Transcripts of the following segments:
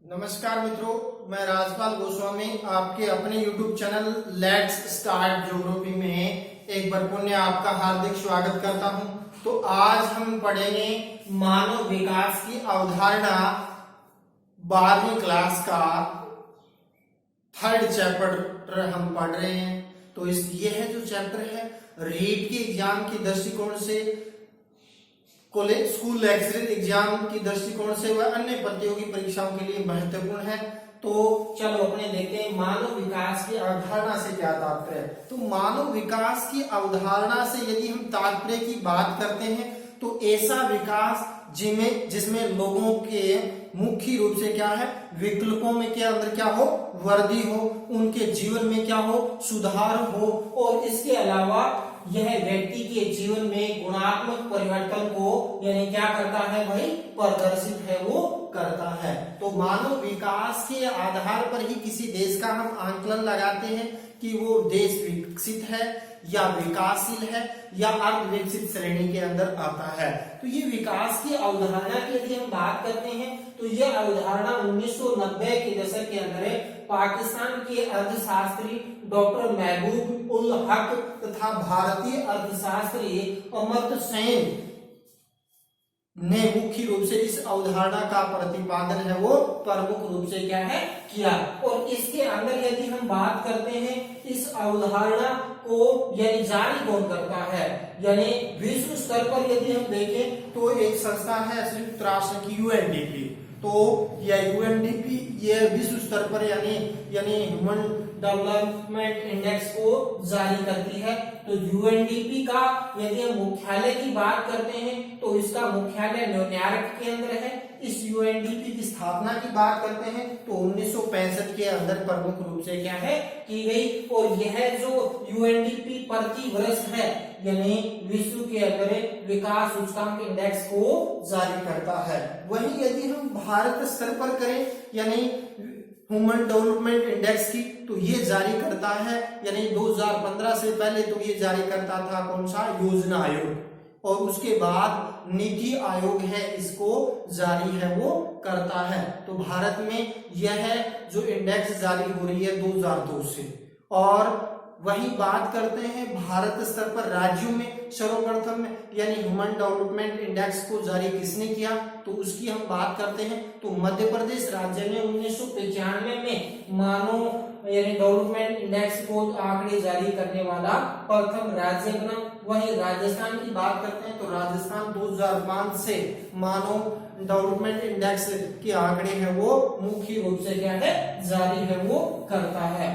नमस्कार मित्रों, मैं राजपाल गोस्वामी आपके अपने YouTube channel let's start geography में एक बार पुनः आपका हार्दिक स्वागत करता हूं। तो आज हम पढ़ेंगे मानव विकास की अवधारणा 12वीं क्लास का थर्ड चैप्टर हम पढ़ रहे हैं। तो यह जो चैप्टर है रीट के एग्जाम की दृष्टिकोण से, कॉलेज स्कूल लेक्चरर एग्जाम की दृष्टिकोण से व अन्य प्रतियोगी परीक्षाओं के लिए महत्वपूर्ण है। तो चलो अपने देखते हैं मानव विकास की अवधारणा से क्या तात्पर्य है। तो मानव विकास की अवधारणा से यदि हम तात्पर्य की बात करते हैं तो ऐसा विकास जिसमें लोगों के मुख्य रूप से क्या है, विकल्पों में क्या अंदर क्या हो, वृद्धि हो, उनके जीवन में क्या हो, सुधार हो, और इसके अलावा यह व्यक्ति के जीवन में गुणात्मक परिवर्तन को यानी क्या करता है भाई, प्रदर्शित है वो करता है। तो मानव विकास के आधार पर ही किसी देश का हम आंकलन लगाते हैं कि वो देश विकसित है या विकासशील है या अर्ध विकसित श्रेणी के अंदर आता है। तो ये विकास की अवधारणा की यदि हम बात करते हैं तो यह अवधारणा 1990 के दशक के अंदर पाकिस्तान के अर्थशास्त्री डॉक्टर महबूब उल हक तथा भारतीय अर्थशास्त्री अमर्त्य सेन ने मुख्य रूप से इस अवधारणा का प्रतिपादन है वो प्रमुख रूप से क्या है किया। और इसके अंदर यदि हम बात करते हैं इस अवधारणा को यानी जारी कौन करता है, यानी विश्व स्तर पर यदि हम देखें तो एक संस्था है संयुक्त राष्ट्र की यूएनडीपी। तो यह यूएनडीपी ये विश्व स्तर पर यानी ह्यूमन डेवलपमेंट इंडेक्स को जारी करती है। तो यूएनडीपी का यदि हम मुख्यालय की बात करते हैं तो इसका मुख्यालय न्यूयॉर्क के अंदर है। इस यूएनडीपी की स्थापना की बात करते हैं तो 1965 के अंदर प्रमुख रूप से क्या है की गई। और यह जो यूएनडीपी प्रति वर्ष है यानी विश्व के अंदर विकास सूचकांक इंडेक्स को जारी करता है। वहीं यदि हम भारत स्तर पर करें यानी ह्यूमन डेवलपमेंट इंडेक्स की, तो ये जारी करता है यानी 2015 से पहले तो ये जारी करता था कौन सा, योजना आयोग, और उसके बाद नीति आयोग है इसको जारी है वो करता है। तो भारत में यह जो इंडेक्स जारी हो रही है 2002 से। और वही बात करते हैं भारत स्तर पर राज्यों में सर्वप्रथम यानी ह्यूमन डेवलपमेंट इंडेक्स को जारी किसने किया, तो उसकी हम बात करते हैं तो मध्य प्रदेश राज्य ने 1995 में मानव यानी डेवलपमेंट इंडेक्स को आंकड़े जारी करने वाला प्रथम राज्य बना। वहीं राजस्थान की बात करते हैं तो राजस्थान 2005 से मानव डेवलपमेंट इंडेक्स के आंकड़े हैं वो मुख्य रूप से क्या है जारी है वो करता है।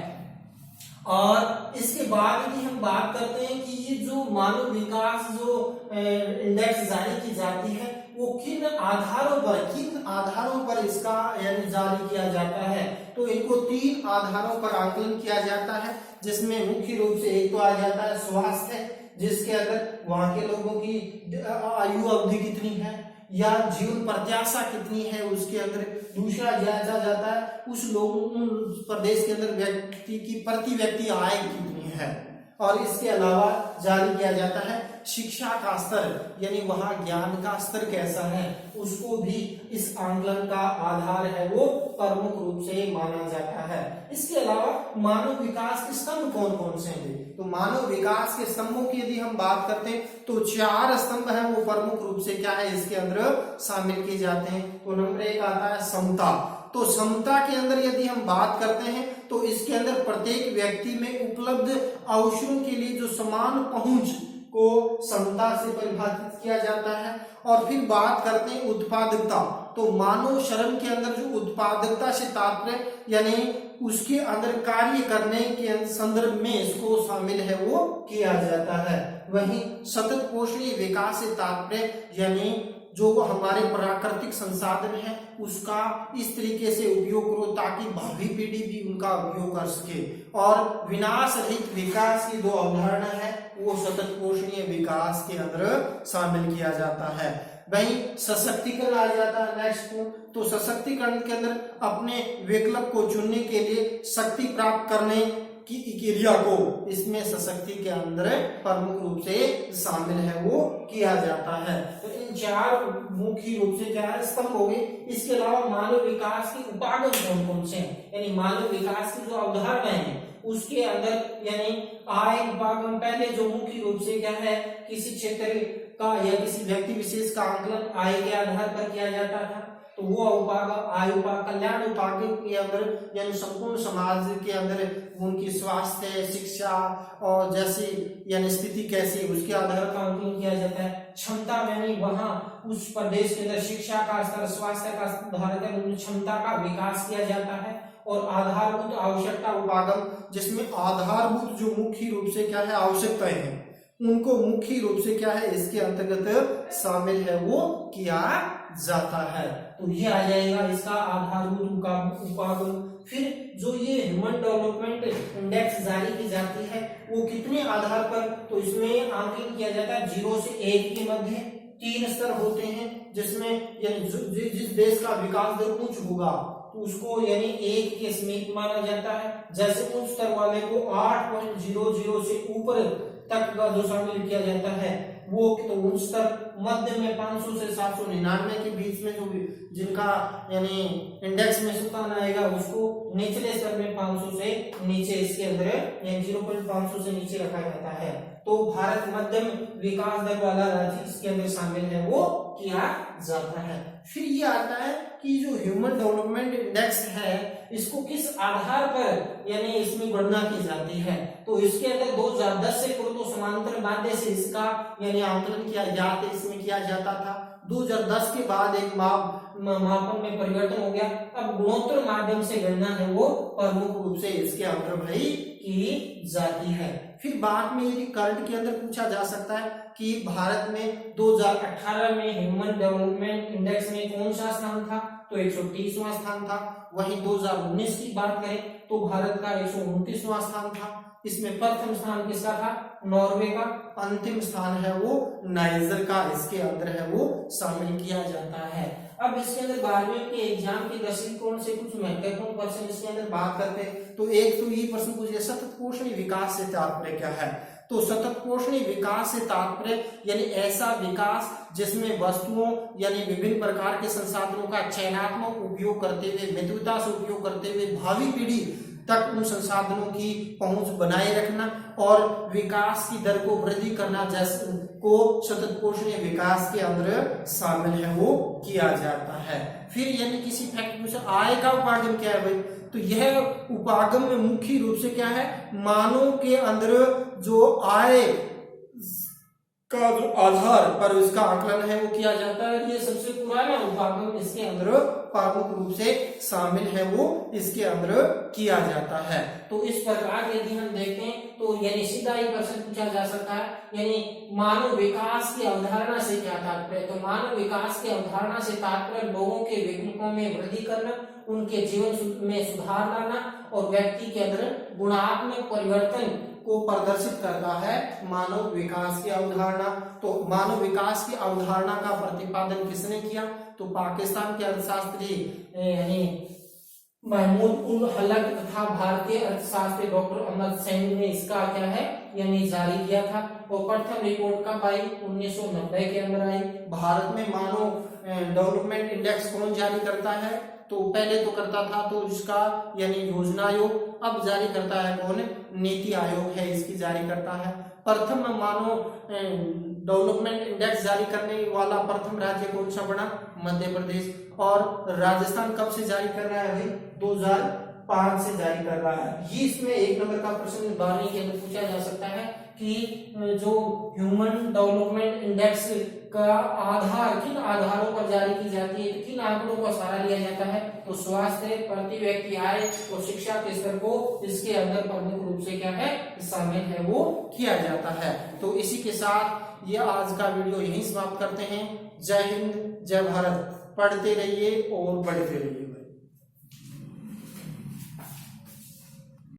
और इसके बाद यदि हम बात करते हैं कि ये जो मानव विकास जो इंडेक्स जारी की जाती है वो किन आधारों पर इसका यानी जारी किया जाता है, तो इनको 3 आधारों पर आकलन किया जाता है। जिसमें मुख्य रूप से एक तो आ जाता है स्वास्थ्य, जिसके अंदर वहां के लोगों की आयु अवधि कितनी है या जीवन प्रत्याशा कितनी है उसके अंदर। दूसरा जांचा जाता है उस प्रदेश के अंदर व्यक्ति की प्रति व्यक्ति आय कितनी है। और इसके अलावा जारी किया जाता है शिक्षा का स्तर यानी वहां ज्ञान का स्तर कैसा है, उसको भी इस आंकलन का आधार है वो प्रमुख रूप से माना जाता है। इसके अलावा मानव विकास के स्तंभ कौन कौन से हैं, तो मानव विकास के स्तंभों की यदि हम बात करते हैं तो 4 स्तंभ है वो प्रमुख रूप से क्या है इसके अंदर शामिल किए जाते हैं। तो नंबर 1 आता है समता। तो समता के अंदर यदि हम बात करते हैं तो इसके अंदर प्रत्येक व्यक्ति में उपलब्ध अवसरों के लिए जो समान पहुंच को समता से परिभाषित किया जाता है। और फिर बात करते हैं उत्पादकता। तो मानव श्रम के अंदर जो उत्पादकता से तात्पर्य यानी उसके अंदर कार्य करने के संदर्भ में इसको शामिल है वो किया जाता है। वहीं सतत पोषणीय विकास से तात्पर्य यानी जो हमारे प्राकृतिक संसाधन है उसका इस तरीके से उपयोग करो ताकि भावी पीढ़ी भी उनका उपयोग कर सके। और विनाश रहित विकास की जो अवधारणा है वो सतत पोषणीय विकास के अंदर शामिल किया जाता है। वहीं सशक्तिकरण आ जाता है नेक्स्ट को। तो सशक्तिकरण के अंदर अपने विकल्प को चुनने के लिए शक्ति प्राप्त करने की क्रिया को इसमें सशक्ति के अंदर प्रमुख रूप से शामिल है वो किया जाता है। तो इन चार मुख्य रूप से क्या है स्तंभ हो गए। इसके अलावा मानव विकास के उपागम कौन कौन से हैं, यानी मानव विकास की जो अवधारणा है उसके अंदर यानी आय उपागम पहले जो मुख्य रूप से क्या है किसी क्षेत्र का या किसी व्यक्ति विशेष का आकलन आय के आधार पर किया जाता था, तो वो उपागम आय उपागम कल्याण उपागम के अंदर यानी संपूर्ण समाज के अंदर उनकी स्वास्थ्य शिक्षा और जैसी यानी स्थिति कैसी उसके आधार पर आकलन किया जाता है। क्षमता यानी वहां उस प्रदेश के अंदर शिक्षा का स्तर स्वास्थ्य का सुधार कर उन क्षमता का विकास किया जाता है। और आधारभूत आवश्यकता उपागम जिसमें आधारभूत जो मुख्य रूप से क्या है आवश्यकताएं हैं उनको मुख्य रूप से क्या है इसके अंतर्गत शामिल है वो किया जाता है। तो ये आ जाएगा इसका आधारभूत उपागम। फिर जो ये ह्यूमन डेवलपमेंट इंडेक्स जारी की जाती है वो कितने आधार पर, तो इसमें आकलन किया जाता है 0 से 1 के मध्य 3 स्तर होते हैं, जिसमें यानी जिस देश का विकास दर उच्च होगा तो उसको यानी 1 के समीप माना जाता है। जैसे उच्च स्तर वाले को 8.00 से ऊपर तक का जो शामिल किया जाता है वो तो उच्च स्तर, मध्य में 500 से 799 के बीच में जो जिनका यानी इंडेक्स में सुल्तान आएगा उसको निचले स्तर में 500 से नीचे इसके अंदर यानी 0.500 से नीचे रखा जाता है। तो भारत मध्यम विकास दर वाला राज्य इसके अंदर शामिल है वो किया जाता है। फिर ये आता है कि जो ह्यूमन डेवलपमेंट इंडेक्स है इसको किस आधार पर यानी इसमें गणना की जाती है, तो इसके अंदर 2010 से पूर्व समांतर माध्य से इसका यानी आकलन किया जाता इसमें किया जाता था। 2010 के बाद एक मापन में परिवर्तन हो गया, अब गुणोत्तर माध्यम से गणना है वो प्रमुख रूप से इसके अंदर भाई की जाती है। फिर बाद में यदि करंट के अंदर पूछा जा सकता है कि भारत में 2018 में ह्यूमन डेवलपमेंट इंडेक्स में कौन सा स्थान था, तो 130वां स्थान था। वहीं 2019 की बात करें तो भारत का 129वां स्थान था। इसमें प्रथम स्थान किसका था, नॉर्वे का, अंतिम स्थान है वो नाइजर का इसके अंदर है वो शामिल किया जाता है। अब इसके अंदर 12वीं के एग्जाम के दृष्टिकोण से कुछ महत्वपूर्ण प्रश्न इसके अंदर बात करते हैं। तो एक तो ये प्रश्न पूछे सतत पोषणीय विकास से तात्पर्य क्या है, तो सतत पोषणीय विकास से तात्पर्य यानी ऐसा विकास जिसमें वस्तुओं यानी विभिन्न प्रकार के संसाधनों का चयनात्मक उपयोग करते हुए मितव्ययता से उपयोग करते हुए भावी पीढ़ी तक उन संसाधनों की पहुंच बनाए रखना और विकास की दर को वृद्धि करना जैसे को सतत पोषणीय विकास के अंदर शामिल है वो किया जाता है। फिर यानी किसी फैक्ट से आय का उपागम क्या है भाई, तो यह उपागम में मुख्य रूप से क्या है मानव के अंदर जो आय का जो आधार पर इसका आकलन है वो किया जाता है। ये सबसे पुराना उपागम इसके अंदर प्रमुख रूप से शामिल है वो इसके अंदर किया जाता है। तो इस प्रकार यदि हम देखें तो यानी सीधा ही प्रश्न पूछा जा सकता है यानी मानव विकास की अवधारणा से क्या तात्पर्य, तो मानव विकास की अवधारणा से तात्पर्य लोगों के विकल्पों में वृद्धि करना, उनके जीवन में सुधार लाना और व्यक्ति के अंदर गुणात्मक परिवर्तन को प्रदर्शित करता है मानव विकास की अवधारणा। तो मानव विकास की अवधारणा का प्रतिपादन किसने किया, तो पाकिस्तान के अर्थशास्त्री यानी महमूद उल हलक तथा भारतीय अर्थशास्त्री डॉक्टर अहमद सैनी ने इसका क्या है यानी जारी किया था। और प्रथम रिपोर्ट कब आई, 1990 के अंदर आई। भारत में मानव डेवलपमेंट इंडेक्स कौन जारी करता है, तो पहले तो करता था तो इसका यानी योजना आयोग, अब जारी करता है कौन, नीति आयोग है इसकी जारी करता है। प्रथम मानव डेवलपमेंट इंडेक्स जारी करने वाला प्रथम राज्य कौन सा बना, मध्य प्रदेश। और राजस्थान कब से जारी कर रहा है भाई, 2005 से जारी कर रहा है। ये इसमें 1 नंबर का प्रश्न 12वीं के अंदर पूछा जा सकता है कि जो ह्यूमन डेवलपमेंट इंडेक्स का आधार किन आधारों पर जारी की जाती है, किन आंकड़ों का सहारा लिया जाता है, तो स्वास्थ्य, प्रति व्यक्ति आय और शिक्षा के स्तर को इसके अंदर प्रमुख रूप से क्या है शामिल है वो किया जाता है। तो इसी के साथ ये आज का वीडियो यहीं समाप्त करते हैं। जय हिंद, जय भारत। पढ़ते रहिए और बढ़ते रहिए।